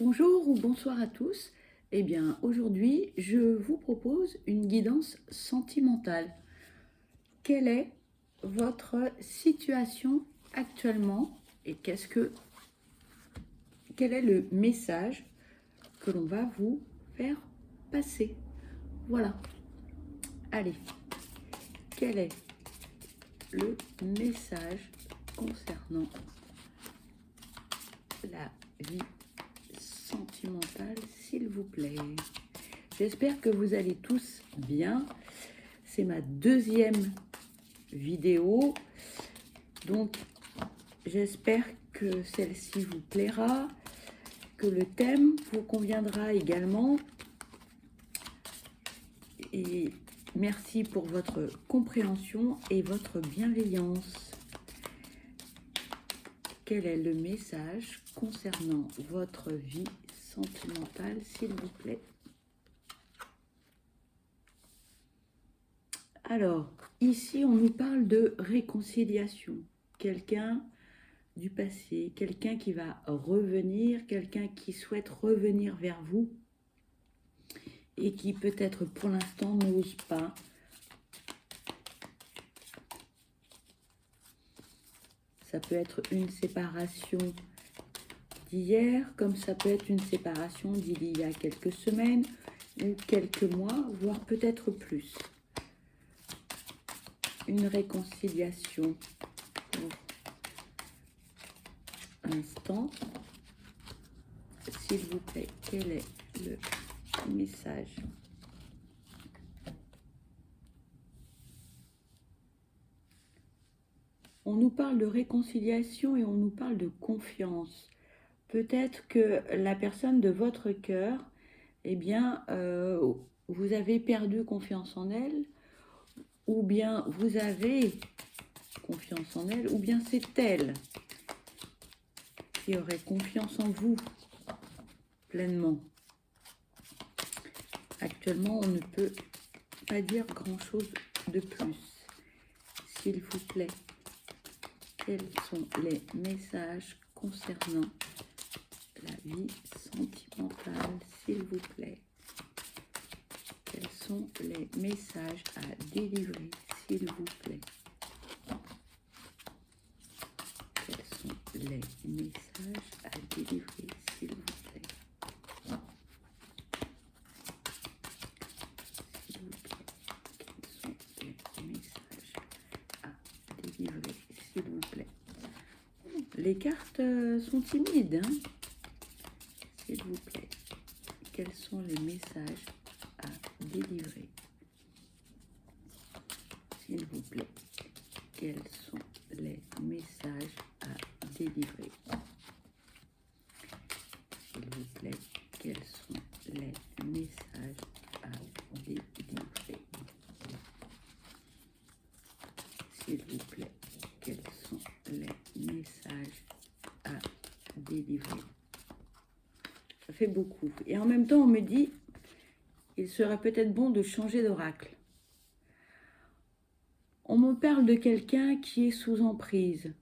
Bonjour ou bonsoir à tous. Eh bien, aujourd'hui, je vous propose une guidance sentimentale. Quelle est votre situation actuellement et quel est le message que l'on va vous faire passer? Voilà. Allez, quel est le message concernant la vie sentimentale, s'il vous plaît? J'espère que vous allez tous bien. C'est ma deuxième vidéo, donc j'espère que celle-ci vous plaira, que le thème vous conviendra également. Et merci pour votre compréhension et votre bienveillance. Quel est le message concernant votre vie sentimentale, s'il vous plaît? Alors, ici, on nous parle de réconciliation. Quelqu'un du passé, quelqu'un qui va revenir, quelqu'un qui souhaite revenir vers vous et qui peut-être pour l'instant n'ose pas. Ça peut être une séparation d'hier, comme ça peut être une séparation d'il y a quelques semaines ou quelques mois, voire peut-être plus. Une réconciliation pour l'instant. S'il vous plaît, quel est le message? On nous parle de réconciliation et on nous parle de confiance. Peut-être que la personne de votre cœur, eh bien, vous avez perdu confiance en elle, ou bien vous avez confiance en elle, ou bien c'est elle qui aurait confiance en vous pleinement. Actuellement, on ne peut pas dire grand-chose de plus. S'il vous plaît, quels sont les messages concernant la vie sentimentale, s'il vous plaît? Quels sont les messages à délivrer, s'il vous plaît? Quels sont les messages à délivrer, s'il vous plaît? S'il vous plaît, quels sont les messages à délivrer, s'il vous plaît? Les cartes sont timides, hein? S'il vous plaît, quels sont les messages à délivrer? S'il vous plaît, quels sont les messages à délivrer? S'il vous plaît, quels sont les messages à délivrer? S'il vous plaît, quels sont les messages à délivrer? Ça fait beaucoup. Et en même temps, on me dit, il serait peut-être bon de changer d'oracle. On me parle de quelqu'un qui est sous emprise,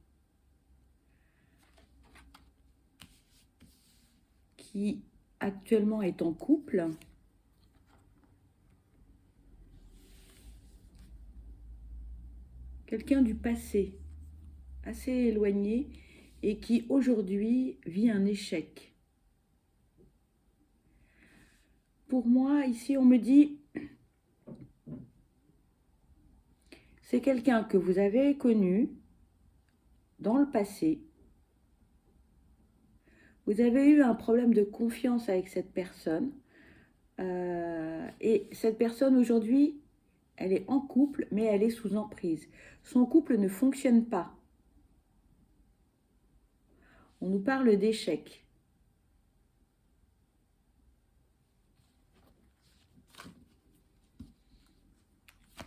qui actuellement est en couple, quelqu'un du passé, assez éloigné, et qui aujourd'hui vit un échec. Pour moi, ici, on me dit, c'est quelqu'un que vous avez connu dans le passé. Vous avez eu un problème de confiance avec cette personne. Et cette personne, aujourd'hui, elle est en couple, mais elle est sous emprise. Son couple ne fonctionne pas. On nous parle d'échec.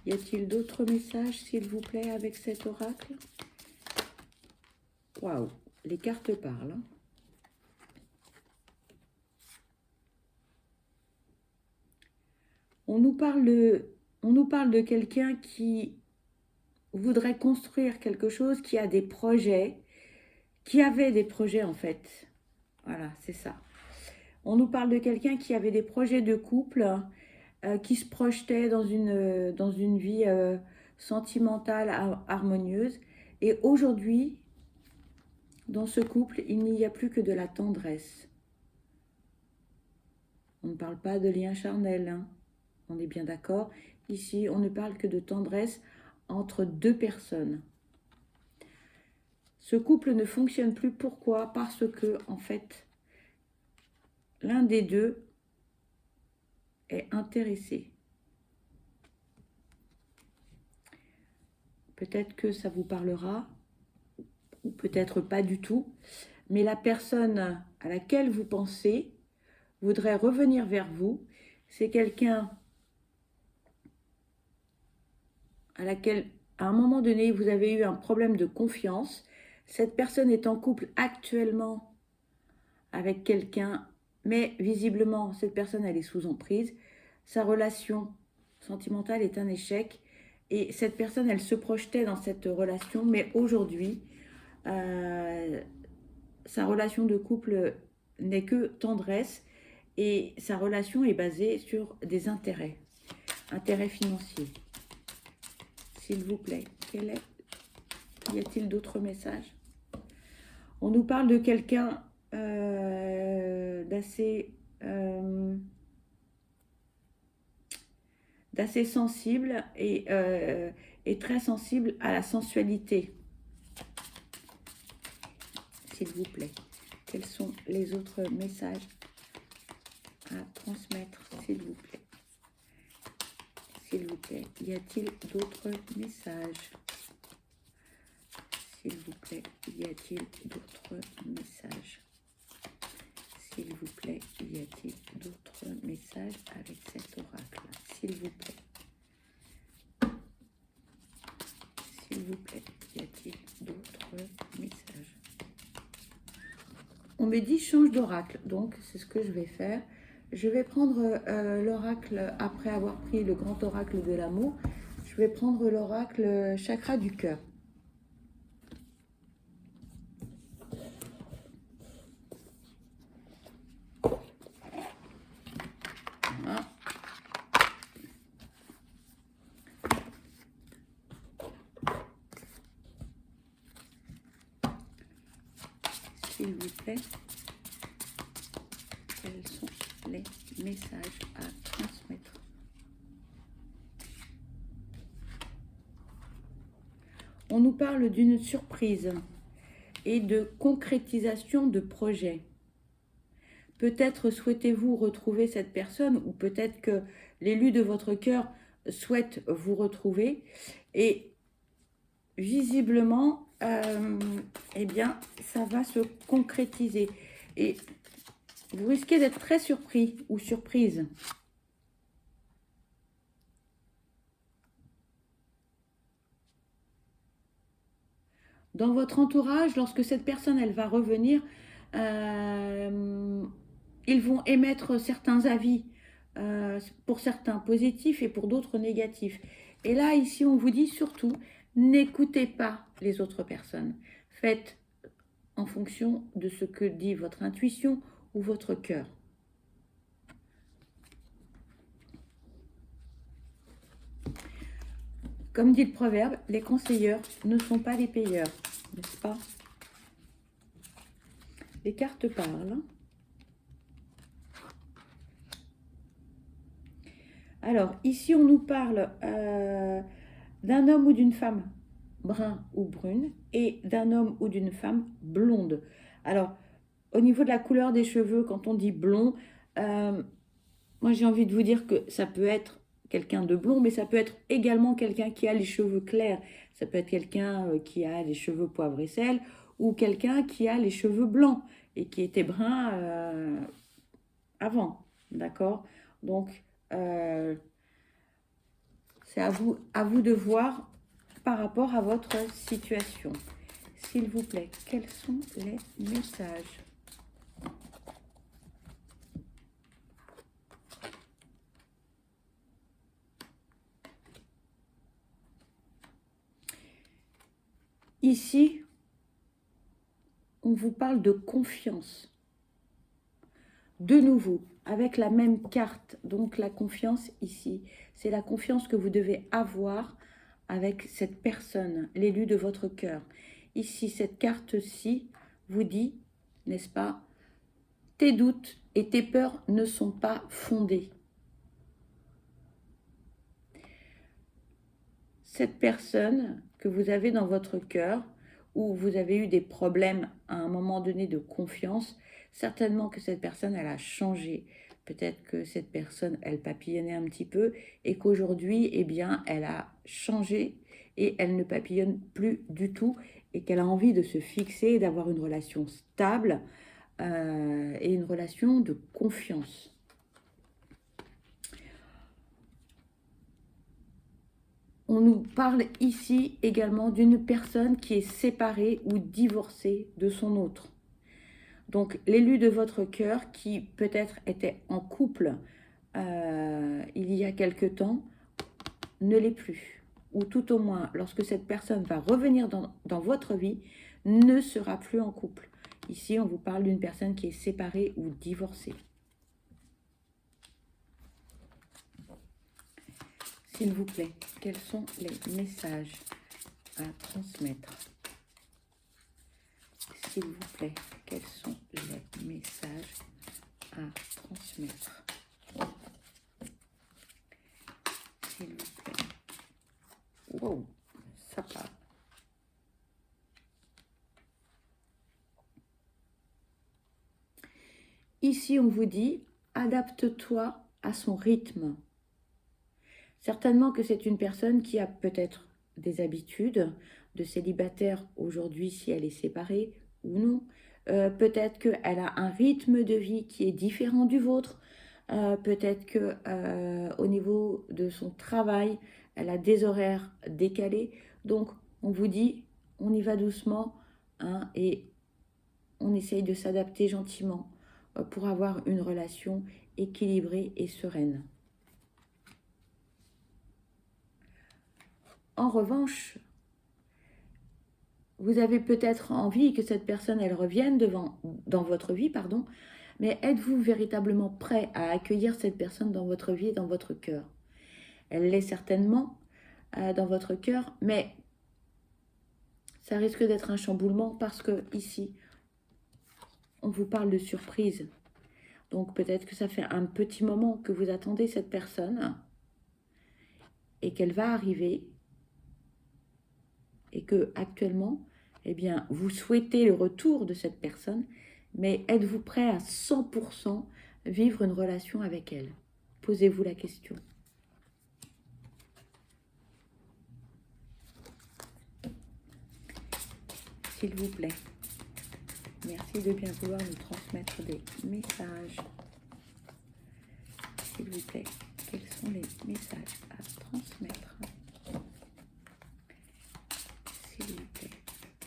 Y a-t-il d'autres messages, s'il vous plaît, avec cet oracle? Waouh, les cartes parlent. On nous parle de quelqu'un qui voudrait construire quelque chose, qui a des projets, qui avait des projets en fait. Voilà, c'est ça. On nous parle de quelqu'un qui avait des projets de couple, qui se projetait dans une vie sentimentale harmonieuse. Et aujourd'hui, dans ce couple, il n'y a plus que de la tendresse. On ne parle pas de lien charnel, hein. On est bien d'accord. Ici, on ne parle que de tendresse entre deux personnes. Ce couple ne fonctionne plus. Pourquoi? Parce que, en fait, l'un des deux est intéressé. Peut-être que ça vous parlera, ou peut-être pas du tout, mais la personne à laquelle vous pensez voudrait revenir vers vous. C'est quelqu'un à laquelle, à un moment donné, vous avez eu un problème de confiance. Cette personne est en couple actuellement avec quelqu'un, mais visiblement, cette personne, elle est sous emprise. Sa relation sentimentale est un échec. Et cette personne, elle se projetait dans cette relation, mais aujourd'hui, sa relation de couple n'est que tendresse et sa relation est basée sur des intérêts financiers. S'il vous plaît, y a-t-il d'autres messages? On nous parle de quelqu'un d'assez sensible et très sensible à la sensualité. S'il vous plaît, quels sont les autres messages à transmettre, s'il vous plaît? S'il vous plaît, y a-t-il d'autres messages? S'il vous plaît, y a-t-il d'autres messages? S'il vous plaît, y a-t-il d'autres messages avec cet oracle? S'il vous plaît. S'il vous plaît, y a-t-il d'autres messages? On me dit change d'oracle, donc c'est ce que je vais faire. Je vais prendre l'oracle, après avoir pris le grand oracle de l'amour, je vais prendre l'oracle chakra du cœur. Voilà. S'il vous plaît, quels sont les messages à transmettre? On nous parle d'une surprise et de concrétisation de projets. Peut-être souhaitez-vous retrouver cette personne ou peut-être que l'élu de votre cœur souhaite vous retrouver et visiblement, eh bien, ça va se concrétiser et vous risquez d'être très surpris ou surprise. Dans votre entourage, lorsque cette personne, elle va revenir, ils vont émettre certains avis, pour certains positifs et pour d'autres négatifs. Et là, ici, on vous dit surtout, n'écoutez pas les autres personnes. Faites en fonction de ce que dit votre intuition ou votre cœur. Comme dit le proverbe, les conseilleurs ne sont pas les payeurs, n'est-ce pas? Les cartes parlent. Alors, ici, on nous parle d'un homme ou d'une femme brun ou brune et d'un homme ou d'une femme blonde. Alors, au niveau de la couleur des cheveux, quand on dit blond, moi j'ai envie de vous dire que ça peut être quelqu'un de blond, mais ça peut être également quelqu'un qui a les cheveux clairs. Ça peut être quelqu'un qui a les cheveux poivre et sel ou quelqu'un qui a les cheveux blancs et qui était brun avant. D'accord? Donc, c'est à vous de voir par rapport à votre situation. S'il vous plaît, quels sont les messages? Ici, on vous parle de confiance. de nouveau, avec la même carte, donc la confiance ici, c'est la confiance que vous devez avoir avec cette personne, l'élu de votre cœur. Ici, cette carte-ci vous dit, n'est-ce pas, tes doutes et tes peurs ne sont pas fondés. Cette personne que vous avez dans votre cœur, où vous avez eu des problèmes à un moment donné de confiance, certainement que cette personne, elle a changé. Peut-être que cette personne, elle papillonnait un petit peu et qu'aujourd'hui, eh bien, elle a changé et elle ne papillonne plus du tout et qu'elle a envie de se fixer et d'avoir une relation stable et une relation de confiance. On nous parle ici également d'une personne qui est séparée ou divorcée de son autre. Donc l'élu de votre cœur qui peut-être était en couple il y a quelque temps ne l'est plus. Ou tout au moins, lorsque cette personne va revenir dans votre vie, ne sera plus en couple. Ici, on vous parle d'une personne qui est séparée ou divorcée. S'il vous plaît, quels sont les messages à transmettre? S'il vous plaît, quels sont les messages à transmettre? S'il vous plaît. Wow, ça part. Ici, on vous dit, adapte-toi à son rythme. Certainement que c'est une personne qui a peut-être des habitudes de célibataire aujourd'hui si elle est séparée ou non. Peut-être qu'elle a un rythme de vie qui est différent du vôtre. Peut-être qu'au niveau de son travail, elle a des horaires décalés. Donc, on vous dit, on y va doucement hein, et on essaye de s'adapter gentiment pour avoir une relation équilibrée et sereine. En revanche, vous avez peut-être envie que cette personne, elle revienne dans votre vie, pardon, mais êtes-vous véritablement prêt à accueillir cette personne dans votre vie et dans votre cœur? Elle l'est certainement dans votre cœur, mais ça risque d'être un chamboulement parce que ici, on vous parle de surprise. Donc peut-être que ça fait un petit moment que vous attendez cette personne et qu'elle va arriver et que actuellement, eh bien, vous souhaitez le retour de cette personne, mais êtes-vous prêt à 100% vivre une relation avec elle? Posez-vous la question. S'il vous plaît. Merci de bien vouloir nous transmettre des messages. S'il vous plaît, quels sont les messages à transmettre? S'il vous plaît,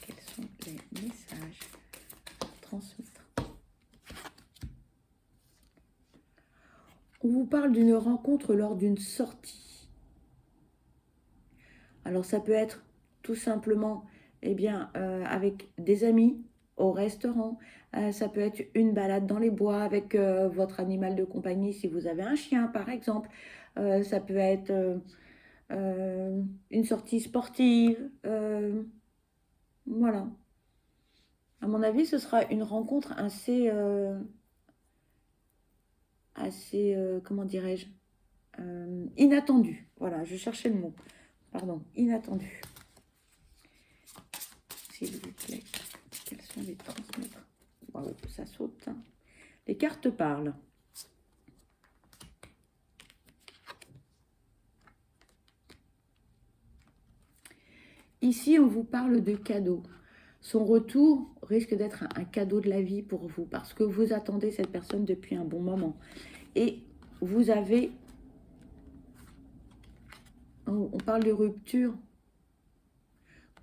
quels sont les messages à transmettre? On vous parle d'une rencontre lors d'une sortie. Alors ça peut être tout simplement eh bien, avec des amis au restaurant. Ça peut être une balade dans les bois avec votre animal de compagnie si vous avez un chien par exemple. Ça peut être une sortie sportive. Voilà. À mon avis, ce sera une rencontre assez, comment dirais-je, inattendue. Voilà, je cherchais le mot. Pardon, inattendue. S'il vous plaît, quels sont les transmettre? Waouh, ça saute. Hein. Les cartes parlent. Ici, on vous parle de cadeau. Son retour risque d'être un cadeau de la vie pour vous parce que vous attendez cette personne depuis un bon moment. Et vous avez... On parle de rupture.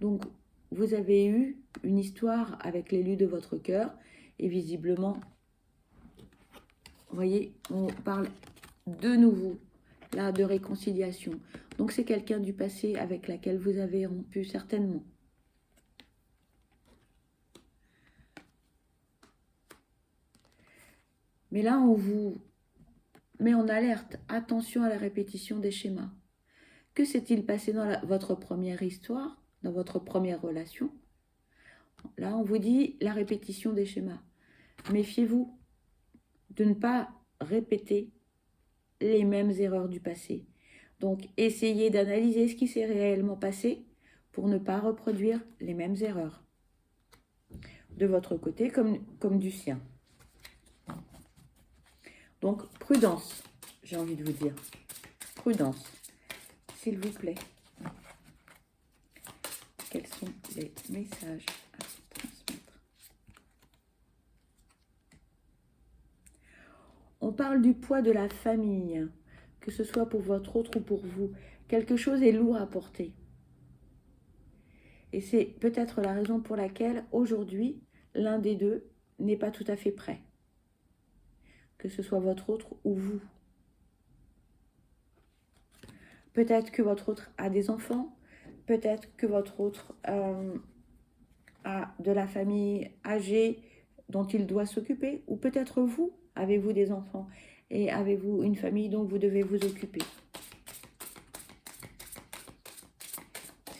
Donc, vous avez eu une histoire avec l'élu de votre cœur et visiblement, vous voyez, on parle de nouveau là de réconciliation. Donc, c'est quelqu'un du passé avec laquelle vous avez rompu certainement. Mais là, on vous met en alerte. Attention à la répétition des schémas. Que s'est-il passé dans votre première histoire, dans votre première relation? Là, on vous dit la répétition des schémas. Méfiez-vous de ne pas répéter les mêmes erreurs du passé. Donc, essayez d'analyser ce qui s'est réellement passé pour ne pas reproduire les mêmes erreurs de votre côté comme du sien. Donc, prudence, j'ai envie de vous dire. Prudence, s'il vous plaît. Quels sont les messages à transmettre? On parle du poids de la famille, que ce soit pour votre autre ou pour vous. Quelque chose est lourd à porter. Et c'est peut-être la raison pour laquelle aujourd'hui, l'un des deux n'est pas tout à fait prêt. Que ce soit votre autre ou vous. Peut-être que votre autre a des enfants, peut-être que votre autre a de la famille âgée dont il doit s'occuper, ou peut-être vous, avez-vous des enfants et avez-vous une famille dont vous devez vous occuper.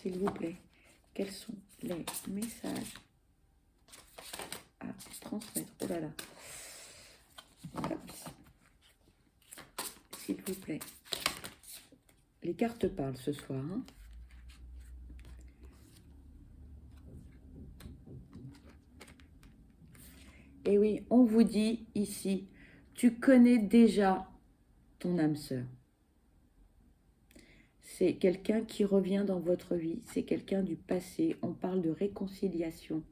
S'il vous plaît, quels sont les messages à transmettre? Oh là là. S'il vous plaît. Les cartes parlent ce soir. Hein. Et oui, on vous dit ici, tu connais déjà ton âme sœur. C'est quelqu'un qui revient dans votre vie, c'est quelqu'un du passé. On parle de réconciliation,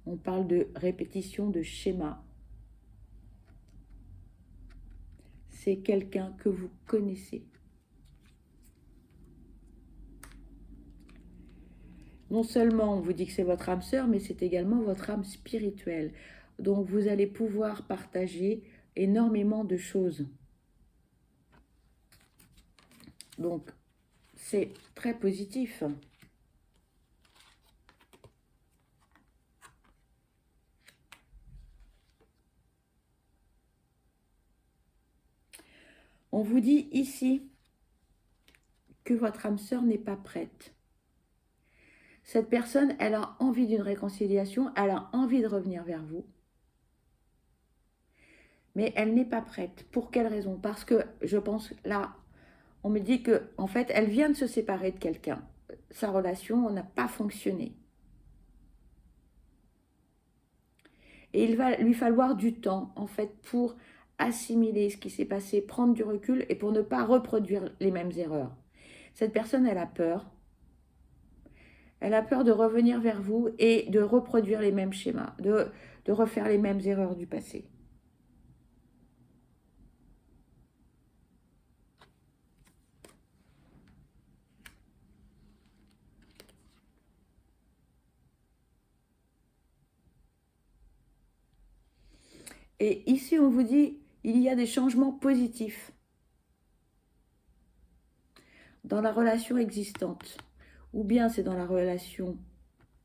on parle de répétition de schémas. C'est quelqu'un que vous connaissez. Non seulement on vous dit que c'est votre âme sœur, mais c'est également votre âme spirituelle. Donc vous allez pouvoir partager énormément de choses. Donc c'est très positif. On vous dit ici que votre âme sœur n'est pas prête. Cette personne, elle a envie d'une réconciliation, elle a envie de revenir vers vous. Mais elle n'est pas prête. Pour quelle raison? Parce que je pense, là, on me dit que en fait, elle vient de se séparer de quelqu'un. Sa relation n'a pas fonctionné. Et il va lui falloir du temps, en fait, pour assimiler ce qui s'est passé, prendre du recul et pour ne pas reproduire les mêmes erreurs. Cette personne, elle a peur. Elle a peur de revenir vers vous et de reproduire les mêmes schémas, de refaire les mêmes erreurs du passé. Et ici, on vous dit, il y a des changements positifs dans la relation existante. Ou bien c'est dans la relation,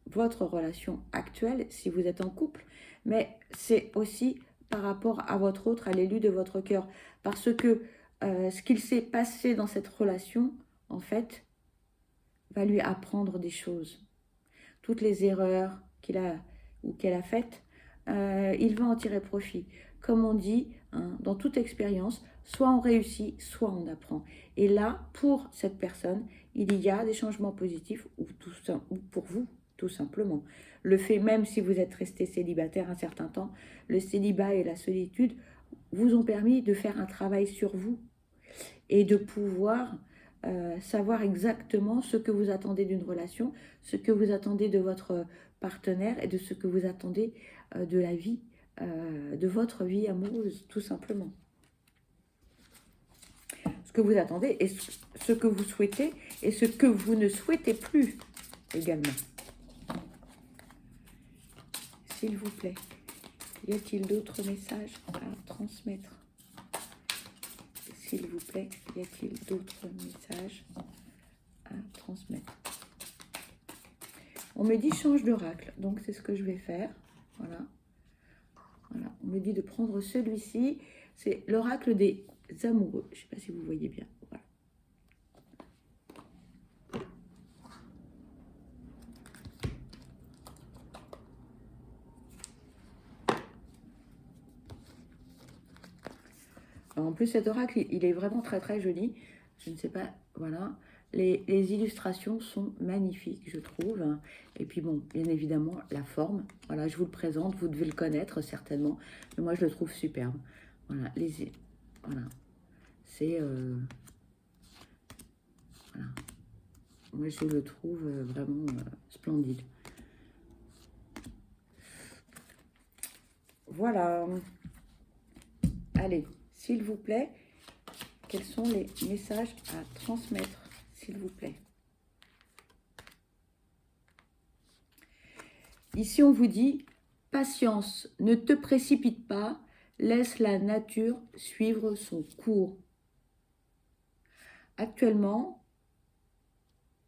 votre relation actuelle, si vous êtes en couple, mais c'est aussi par rapport à votre autre, à l'élu de votre cœur. Parce que ce qu'il s'est passé dans cette relation, en fait, va lui apprendre des choses. Toutes les erreurs qu'il a ou qu'elle a faites, il va en tirer profit. Comme on dit, hein, dans toute expérience, soit on réussit, soit on apprend. Et là, pour cette personne, il y a des changements positifs, ou pour vous, tout simplement. Le fait, même si vous êtes resté célibataire un certain temps, le célibat et la solitude vous ont permis de faire un travail sur vous et de pouvoir savoir exactement ce que vous attendez d'une relation, ce que vous attendez de votre partenaire et de ce que vous attendez de la vie, de votre vie amoureuse, tout simplement. Ce que vous attendez et ce que vous souhaitez et ce que vous ne souhaitez plus également. S'il vous plaît, y a-t-il d'autres messages à transmettre? S'il vous plaît, y a-t-il d'autres messages à transmettre? On me dit change d'oracle, donc c'est ce que je vais faire. Voilà. Voilà, on On me dit de prendre celui-ci. C'est l'oracle des amoureux. Je ne sais pas si vous voyez bien. Voilà. En plus, cet oracle, il est vraiment très très joli. Je ne sais pas, voilà. Les illustrations sont magnifiques, je trouve. Et puis bon, bien évidemment, la forme. Voilà, je vous le présente, vous devez le connaître certainement. Mais moi, je le trouve superbe. Voilà, voilà. C'est... voilà. Moi, je le trouve vraiment splendide. Voilà. Allez, s'il vous plaît, quels sont les messages à transmettre, s'il vous plaît? Ici, on vous dit, patience, ne te précipite pas, laisse la nature suivre son cours. Actuellement,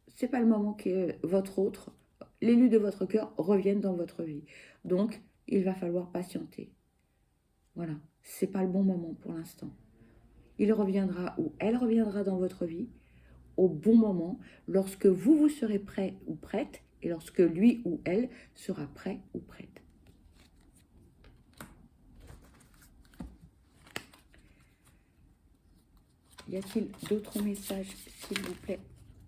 ce n'est pas le moment que votre autre, l'élu de votre cœur, revienne dans votre vie. Donc, il va falloir patienter. Voilà, ce n'est pas le bon moment pour l'instant. Il reviendra ou elle reviendra dans votre vie au bon moment, lorsque vous serez prêt ou prête, et lorsque lui ou elle sera prêt ou prête. Y a-t-il d'autres messages, s'il vous plaît?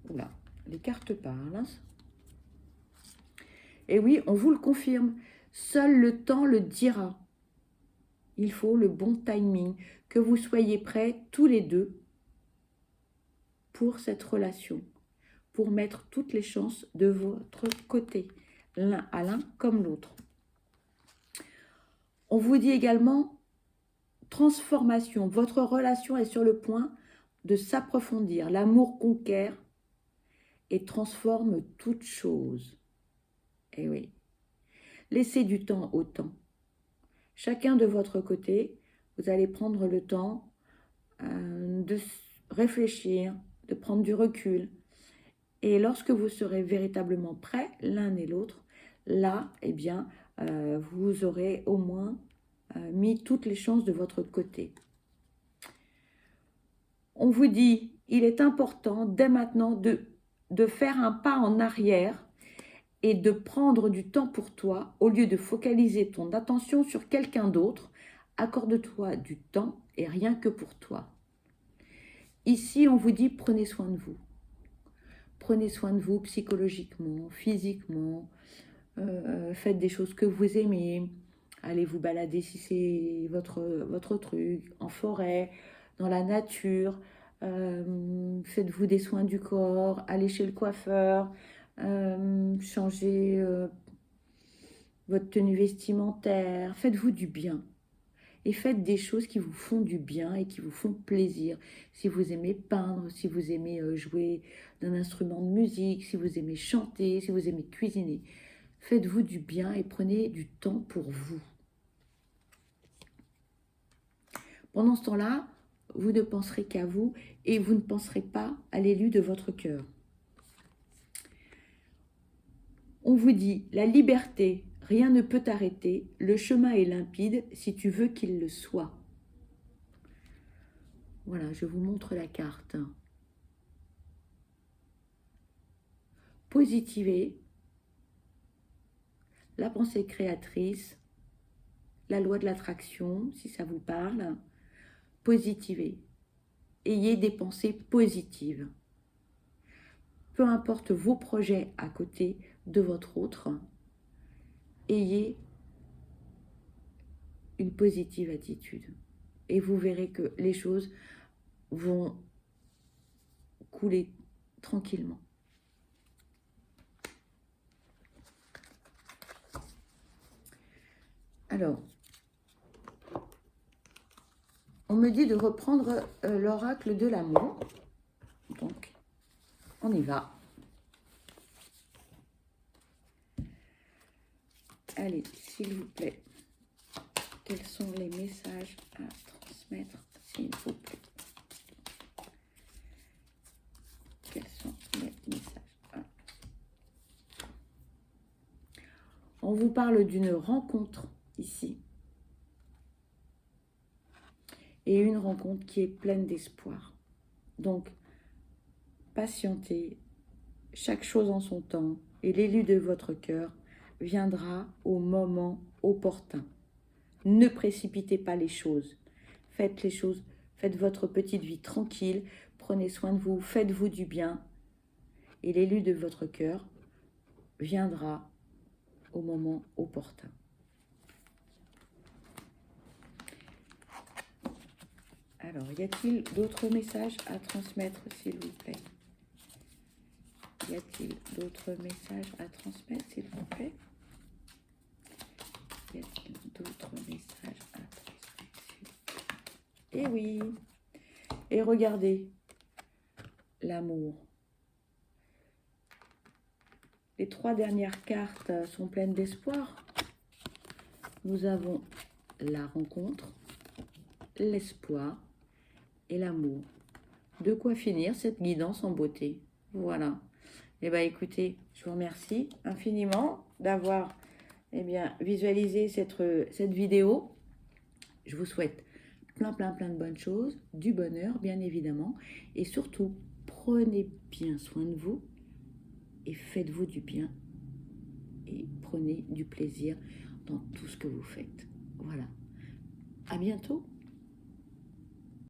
Oula, les cartes parlent. Et oui, on vous le confirme, seul le temps le dira. Il faut le bon timing, que vous soyez prêts tous les deux pour cette relation, pour mettre toutes les chances de votre côté, l'un à l'un comme l'autre. On vous dit également transformation. Votre relation est sur le point de s'approfondir. L'amour conquiert et transforme toute chose. Eh oui. Laissez du temps au temps. Chacun de votre côté, vous allez prendre le temps de réfléchir, de prendre du recul. Et lorsque vous serez véritablement prêts, l'un et l'autre, là, eh bien, vous aurez au moins mis toutes les chances de votre côté. On vous dit, il est important dès maintenant de faire un pas en arrière et de prendre du temps pour toi au lieu de focaliser ton attention sur quelqu'un d'autre. Accorde-toi du temps et rien que pour toi. Ici, on vous dit, prenez soin de vous. Prenez soin de vous psychologiquement, physiquement. Faites des choses que vous aimez. Allez vous balader si c'est votre truc, en forêt, dans la nature. Faites-vous des soins du corps. Allez chez le coiffeur. Changez votre tenue vestimentaire. Faites-vous du bien. Et faites des choses qui vous font du bien et qui vous font plaisir. Si vous aimez peindre, si vous aimez jouer d'un instrument de musique, si vous aimez chanter, si vous aimez cuisiner, faites-vous du bien et prenez du temps pour vous. Pendant ce temps-là, vous ne penserez qu'à vous et vous ne penserez pas à l'élu de votre cœur. On vous dit, la liberté, rien ne peut t'arrêter, le chemin est limpide si tu veux qu'il le soit. Voilà, je vous montre la carte. Positivez, la pensée créatrice, la loi de l'attraction, si ça vous parle. Positivez. Ayez des pensées positives. Peu importe vos projets à côté de votre autre, ayez une positive attitude. Et vous verrez que les choses vont couler tranquillement. Alors, on me dit de reprendre l'oracle de l'amour. Donc, on y va. Allez, s'il vous plaît, quels sont les messages à transmettre, s'il vous plaît? Quels sont les messages? On vous parle d'une rencontre ici. et une rencontre qui est pleine d'espoir. Donc, patientez, chaque chose en son temps, et l'élu de votre cœur viendra au moment opportun. Ne précipitez pas les choses. Faites les choses, faites votre petite vie tranquille, prenez soin de vous, faites-vous du bien, et l'élu de votre cœur viendra au moment opportun. Alors, y a-t-il d'autres messages à transmettre, s'il vous plaît? Y a-t-il d'autres messages à transmettre, s'il vous plaît? Y a-t-il d'autres messages à transmettre, s'il vous plaît? Eh oui. Et regardez, l'amour. Les 3 dernières cartes sont pleines d'espoir. Nous avons la rencontre, l'espoir et l'amour. De quoi finir cette guidance en beauté. Voilà. Eh bien, écoutez, je vous remercie infiniment d'avoir visualisé cette vidéo. Je vous souhaite plein de bonnes choses, du bonheur, bien évidemment. Et surtout, prenez bien soin de vous et faites-vous du bien. Et prenez du plaisir dans tout ce que vous faites. Voilà. À bientôt.